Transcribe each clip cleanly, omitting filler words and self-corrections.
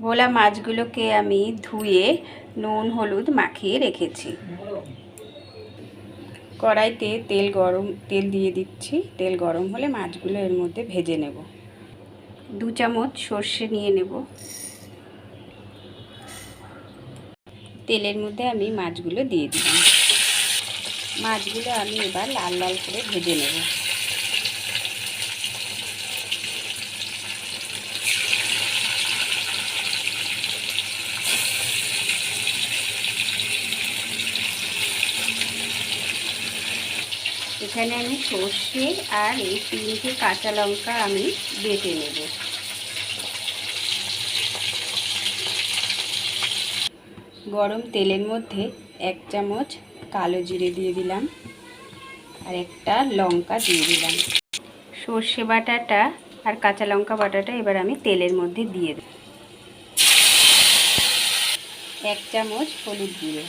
ভোলা মাছগুলোকে আমি ধুয়ে নুন হলুদ মাখিয়ে রেখেছি। কড়াইতে তেল দিয়ে দিচ্ছি। তেল গরম হলে মাছগুলো এর মধ্যে ভেজে নেব। 2 চামচ সর্ষে নিয়ে নেব। তেলের মধ্যে আমি মাছগুলো দিয়ে দিলাম। মাছগুলো আমি এবার লাল লাল করে ভেজে নেব। এখানে আমি সর্ষে আর এই 3টে কাঁচা লঙ্কা আমি বেটে নেব। গরম তেলের মধ্যে 1 চামচ কালো জিরে দিয়ে দিলাম আর একটা লঙ্কা দিয়ে দিলাম। সর্ষে বাটাটা আর কাঁচা লঙ্কা বাটাটা এবার আমি তেলের মধ্যে দিয়ে দেব। 1 চামচ হলুদ গুঁড়ো,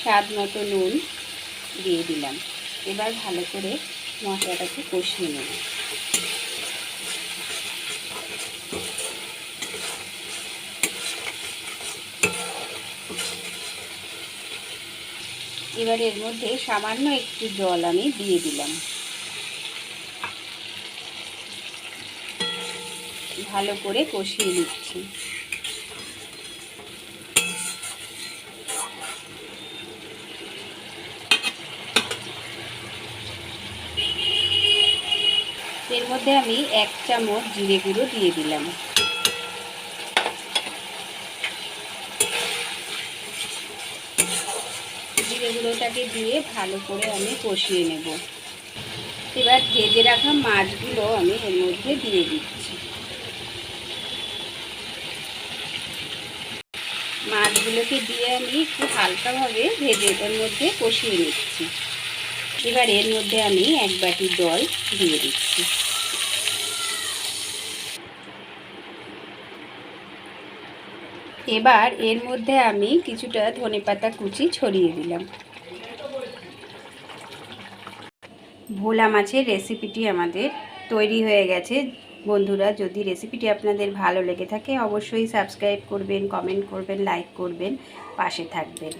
স্বাদ মতো নুন দিয়ে দিলাম। এবার ভালো করে মশলাটাকে কষিয়ে নেব। এবার এর মধ্যে সামান্য একটু জল আমি দিয়ে দিলাম। ভালো করে কষিয়ে নিচ্ছি। এর মধ্যে আমি 1 চামচ জিরে গুঁড়ো দিয়ে দিলাম। জিরে গুঁড়োটাকে দিয়ে ভালো করে আমি কষিয়ে নেব। এবার ভেজে রাখা মাছগুলো আমি এর মধ্যে দিয়ে দিচ্ছি। মাছগুলোকে দিয়ে আমি একটু হালকাভাবে ভেজে এর মধ্যে কষিয়ে নিচ্ছি। এবার এর মধ্যে আমি 1 বাটি জল দিয়ে দিচ্ছি। এবার এর মধ্যে আমি কিছুটা ধনেপাতা কুচি ছড়িয়ে দিলাম। ভোলা মাছের রেসিপিটি আমাদের তৈরি হয়ে গেছে। বন্ধুরা, যদি রেসিপিটি আপনাদের ভালো লেগে থাকে অবশ্যই সাবস্ক্রাইব করবেন, কমেন্ট করবেন, লাইক করবেন, পাশে থাকবেন।